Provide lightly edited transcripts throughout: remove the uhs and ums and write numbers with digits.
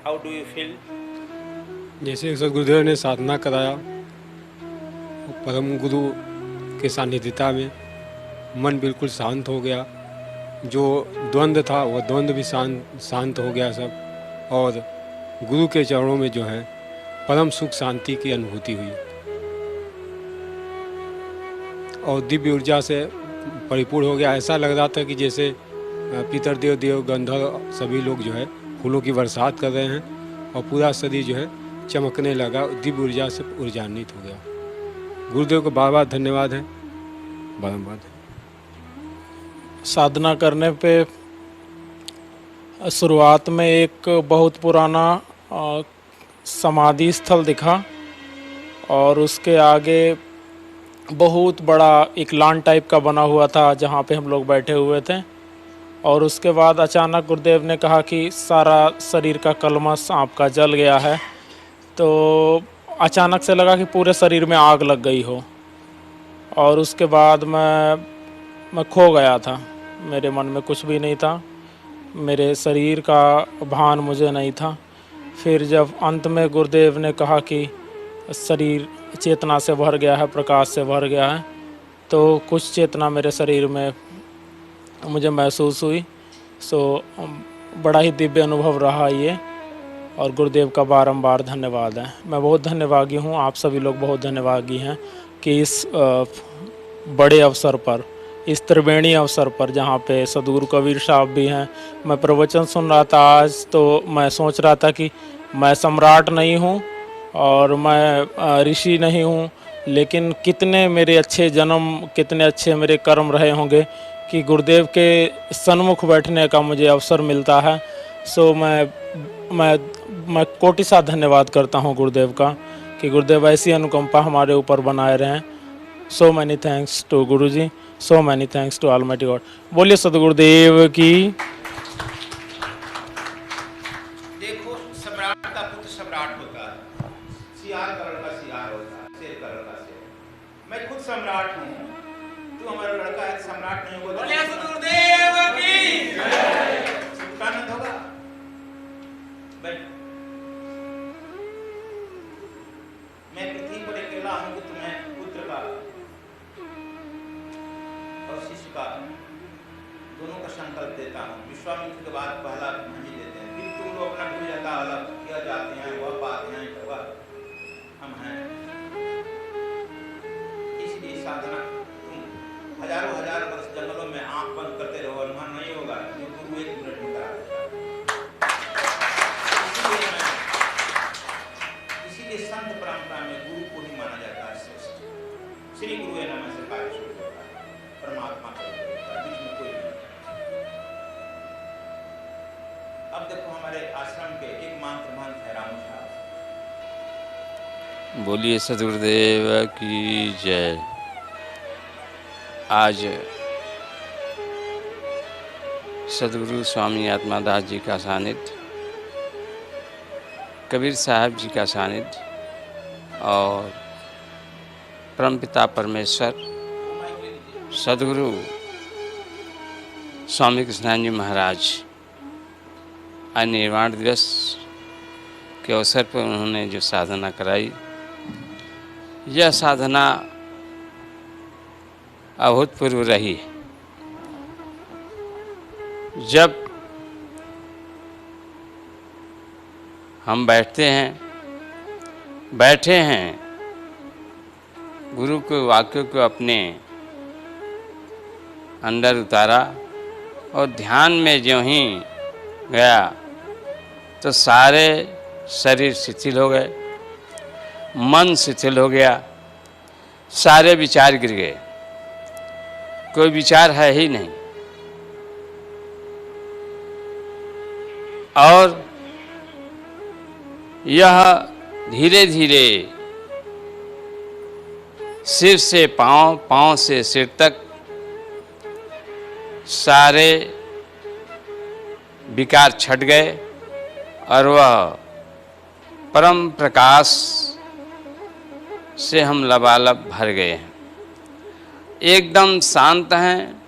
How do you feel? जैसे सदगुरुदेव ने साधना कराया, परम गुरु के सानिध्यता में मन बिल्कुल शांत हो गया। जो द्वंद्व था वह द्वंद्व भी शांत हो गया सब। और गुरु के चरणों में जो है परम सुख शांति की अनुभूति हुई और दिव्य ऊर्जा से परिपूर्ण हो गया। ऐसा लग रहा था कि जैसे पितरदेव, देव, गंधर्व सभी लोग जो है फूलों की बरसात कर रहे हैं और पूरा शरीर जो है चमकने लगा, दिव्य ऊर्जा से ऊर्जान्वित हो गया। गुरुदेव को बार बार धन्यवाद है, बारम्बार। साधना करने पे शुरुआत में एक बहुत पुराना समाधि स्थल दिखा और उसके आगे बहुत बड़ा एक लॉन टाइप का बना हुआ था जहाँ पे हम लोग बैठे हुए थे। और उसके बाद अचानक गुरुदेव ने कहा कि सारा शरीर का कलमश आपका जल गया है। तो अचानक से लगा कि पूरे शरीर में आग लग गई हो। और उसके बाद मैं खो गया था, मेरे मन में कुछ भी नहीं था, मेरे शरीर का भान मुझे नहीं था। फिर जब अंत में गुरुदेव ने कहा कि शरीर चेतना से भर गया है, प्रकाश से भर गया है, तो कुछ चेतना मेरे शरीर में मुझे महसूस हुई। बड़ा ही दिव्य अनुभव रहा ये, और गुरुदेव का बारंबार धन्यवाद है। मैं बहुत धन्यवादी हूँ, आप सभी लोग बहुत धन्यवादी हैं कि इस बड़े अवसर पर, इस त्रिवेणी अवसर पर जहाँ पे सदगुरु कबीर साहब भी हैं। मैं प्रवचन सुन रहा था आज, तो मैं सोच रहा था कि मैं सम्राट नहीं हूँ और मैं ऋषि नहीं हूँ, लेकिन कितने मेरे अच्छे जन्म, कितने अच्छे मेरे कर्म रहे होंगे कि गुरुदेव के सन्मुख बैठने का मुझे अवसर मिलता है। मैं कोटि सा धन्यवाद करता हूँ गुरुदेव का कि गुरुदेव ऐसी अनुकंपा हमारे ऊपर बनाए रहें। सो many thanks to Guru ji, so many thanks to almighty God. बोलिए सदगुरुदेव की। देखो, सम्राट का पुत्र सम्राट होता है, सियार का लड़का सियार होता है, शेर का लड़का शेर। मैं खुद सम्राट हूँ, तू हमारा लड़का है, सम्राट नहीं होगा। बोलिए सदगुरुदेव की आनंद होगा। मैं पृथ्वी पर अकेला हूँ, तुम्हें पुत्र का और शिष्य का दोनों का संकल्प देता हूँ। विश्वामित्र के बाद पहला भांजी देते हैं, फिर तुम लोग अपना भूल जाता अलग किया जाते हैं, वह बात हैं, वह हम हैं। इसलिए साधना तुम हजारों हजार वर्ष जंगलों में आंख बंद करते रहो, अनुभव नहीं होगा, जो गुरु 1 मिनट में करा देता है। इसीलिए संत परंपरा में गुरु को ही माना जाता है श्रेष्ठ। श्री गुरु है नाम से कार्य शुरू होता है, परमात्मा का बीच में कोई नहीं। अब देखो हमारे आश्रम के एक मात्र महंत है रामू साहब। बोलिए सदगुरुदेव की जय। आज सदगुरु स्वामी आत्मादास जी का सानिध्य, कबीर साहब जी का सानिध्य और परमपिता परमेश्वर सदगुरु स्वामी कृष्णानंद जी महाराज आज निर्वाण दिवस के अवसर पर उन्होंने जो साधना कराई, यह साधना अभूतपूर्व रही। जब हम बैठे हैं गुरु के वाक्यों को अपने अंदर उतारा और ध्यान में ज्यों ही गया तो सारे शरीर शिथिल हो गए, मन शिथिल हो गया, सारे विचार गिर गए, कोई विचार है ही नहीं। और यह धीरे धीरे सिर से पांव, पांव से सिर तक सारे विकार छट गए और वह परम प्रकाश से हम लबालब भर गए हैं। एकदम शांत हैं,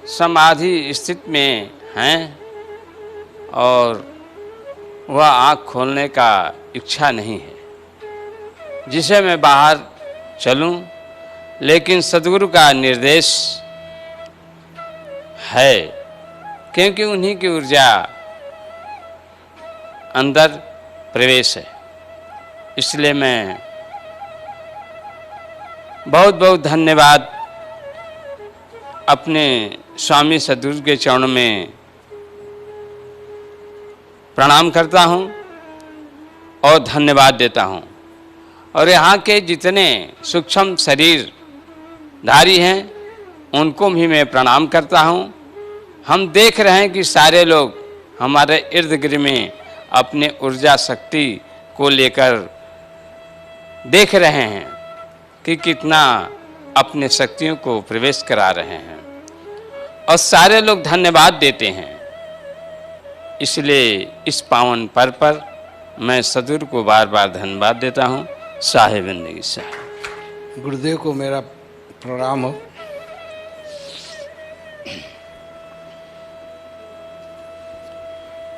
समाधि स्थिति में हैं और वह आँख खोलने का इच्छा नहीं है, जिसे मैं बाहर चलूं, लेकिन सद्गुरु का निर्देश है, क्योंकि उन्हीं की ऊर्जा अंदर प्रवेश है। इसलिए मैं बहुत बहुत धन्यवाद अपने स्वामी सद्गुरु के चरणों में प्रणाम करता हूँ और धन्यवाद देता हूँ। और यहाँ के जितने सूक्ष्म शरीरधारी हैं उनको भी मैं प्रणाम करता हूँ। हम देख रहे हैं कि सारे लोग हमारे इर्द गिर्द में अपने ऊर्जा शक्ति को लेकर देख रहे हैं कि कितना अपने शक्तियों को प्रवेश करा रहे हैं, और सारे लोग धन्यवाद देते हैं। इसलिए इस पावन पर्व पर मैं सद्गुरु को बार बार धन्यवाद देता हूँ। साहिब जिंदगी साहिब। गुरुदेव को मेरा प्रणाम हो।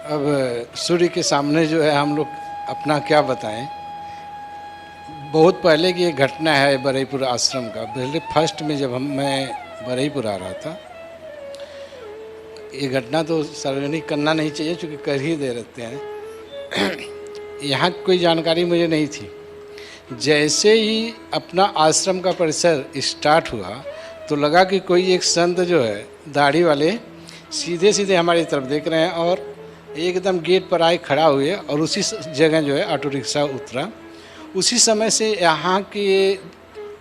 अब सूर्य के सामने जो है हम लोग अपना क्या बताएं। बहुत पहले की एक घटना है बरईपुर आश्रम का। पहले फर्स्ट में जब मैं बरईपुर आ रहा था, ये घटना तो सार्वजनिक करना नहीं चाहिए क्योंकि कर ही दे रहते हैं। यहाँ कोई जानकारी मुझे नहीं थी। जैसे ही अपना आश्रम का परिसर स्टार्ट हुआ तो लगा कि कोई एक संत जो है दाढ़ी वाले सीधे सीधे हमारी तरफ देख रहे हैं और एकदम गेट पर आए खड़ा हुए, और उसी जगह जो है ऑटो रिक्शा उतरा। उसी समय से यहाँ की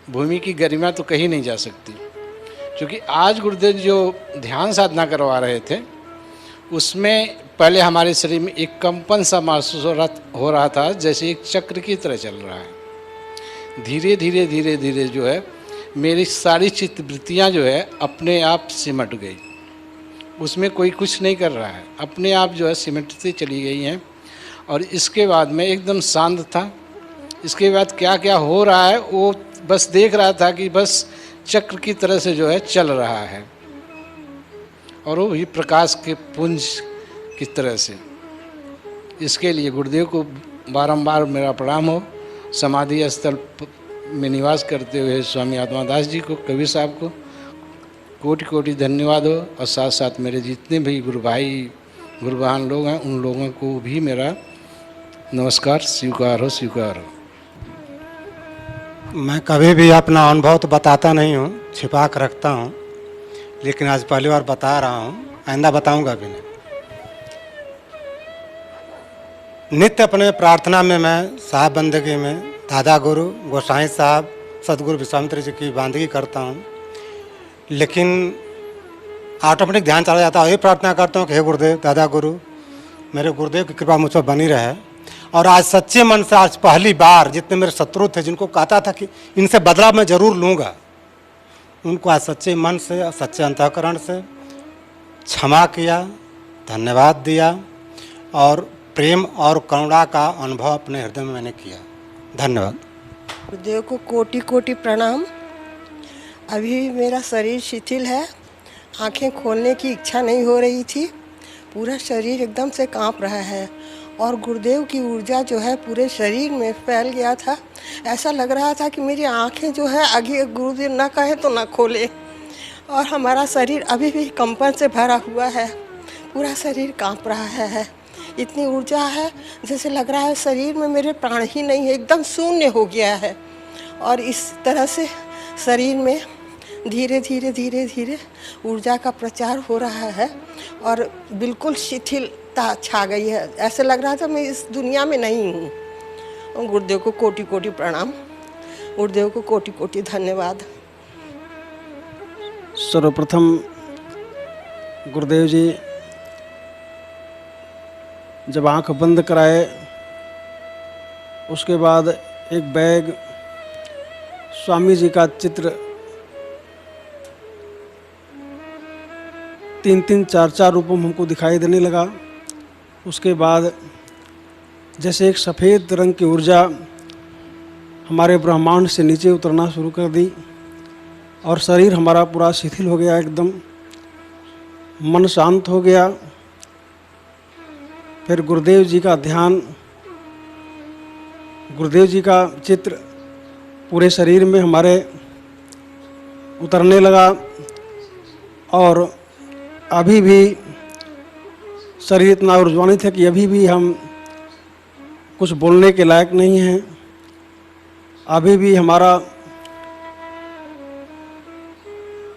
भूमि की गरिमा तो कहीं नहीं जा सकती, क्योंकि आज गुरुदेव जो ध्यान साधना करवा रहे थे उसमें पहले हमारे शरीर में एक कंपन सा महसूस हो रहा था, जैसे एक चक्र की तरह चल रहा है। धीरे धीरे धीरे धीरे जो है मेरी सारी चित्तवृत्तियाँ जो है अपने आप सिमट गई। उसमें कोई कुछ नहीं कर रहा है, अपने आप जो है सिमटती चली गई हैं। और इसके बाद मैं एकदम शांत था। इसके बाद क्या क्या हो रहा है वो बस देख रहा था कि बस चक्र की तरह से जो है चल रहा है, और वो भी प्रकाश के पुंज की तरह से। इसके लिए गुरुदेव को बारंबार मेरा प्रणाम हो। समाधि स्थल में निवास करते हुए स्वामी आत्मादास जी को, कबीर साहब को कोटि कोटि धन्यवाद हो। और साथ साथ मेरे जितने भी गुरु भाई गुरुवान लोग हैं उन लोगों को भी मेरा नमस्कार स्वीकार हो, स्वीकार हो। मैं कभी भी अपना अनुभव तो बताता नहीं हूँ, छिपा कर रखता हूँ, लेकिन आज पहली बार बता रहा हूँ, आइंदा बताऊँगा भी नहीं। नित्य अपने प्रार्थना में मैं साहब बंदगी में दादा गुरु गोसाई साहब सदगुरु विश्वामित्र जी की बंदगी करता हूँ, लेकिन ऑटोमेटिक ध्यान चला जाता है। ये प्रार्थना करता हूँ कि हे गुरुदेव दादा गुरु, मेरे गुरुदेव की कृपा मुझ पर बनी रहे। और आज सच्चे मन से, आज पहली बार जितने मेरे शत्रु थे जिनको कहता था कि इनसे बदला मैं जरूर लूँगा, उनको आज सच्चे मन से और सच्चे अंतःकरण से क्षमा किया, धन्यवाद दिया, और प्रेम और करुणा का अनुभव अपने हृदय में मैंने किया। धन्यवाद। गुरुदेव को कोटि कोटि प्रणाम। अभी मेरा शरीर शिथिल है, आंखें खोलने की इच्छा नहीं हो रही थी, पूरा शरीर एकदम से कांप रहा है, और गुरुदेव की ऊर्जा जो है पूरे शरीर में फैल गया था। ऐसा लग रहा था कि मेरी आंखें जो है आगे गुरुदेव ना कहे तो ना खोले, और हमारा शरीर अभी भी कंपन से भरा हुआ है, पूरा शरीर कांप रहा है। इतनी ऊर्जा है जैसे लग रहा है शरीर में मेरे प्राण ही नहीं है, एकदम शून्य हो गया है। और इस तरह से शरीर में धीरे धीरे धीरे धीरे ऊर्जा का प्रचार हो रहा है, और बिल्कुल शिथिलता छा गई है। ऐसे लग रहा था मैं इस दुनिया में नहीं हूँ। गुरुदेव को कोटि कोटि प्रणाम, गुरुदेव को कोटि कोटि धन्यवाद। सर्वप्रथम गुरुदेव जी जब आंख बंद कराए उसके बाद एक बैग स्वामी जी का चित्र 3-3, 4-4 रूपों में हमको दिखाई देने लगा। उसके बाद जैसे एक सफ़ेद रंग की ऊर्जा हमारे ब्रह्मांड से नीचे उतरना शुरू कर दी, और शरीर हमारा पूरा शिथिल हो गया, एकदम मन शांत हो गया। फिर गुरुदेव जी का ध्यान, गुरुदेव जी का चित्र पूरे शरीर में हमारे उतरने लगा और अभी भी शरीर इतना ऊर्ज्वान्वित है कि अभी भी हम कुछ बोलने के लायक नहीं हैं। अभी भी हमारा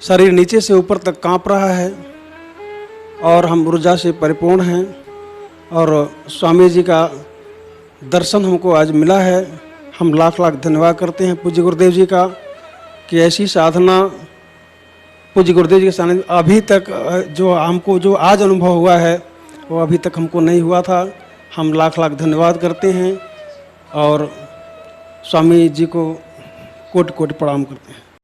शरीर नीचे से ऊपर तक कांप रहा है और हम ऊर्जा से परिपूर्ण हैं। और स्वामी जी का दर्शन हमको आज मिला है। हम लाख लाख धन्यवाद करते हैं पूज्य गुरुदेव जी का कि ऐसी साधना पूज्य गुरुदेव जी के सामने अभी तक जो हमको जो आज अनुभव हुआ है वो अभी तक हमको नहीं हुआ था। हम लाख लाख धन्यवाद करते हैं और स्वामी जी को कोटि कोटि प्रणाम करते हैं।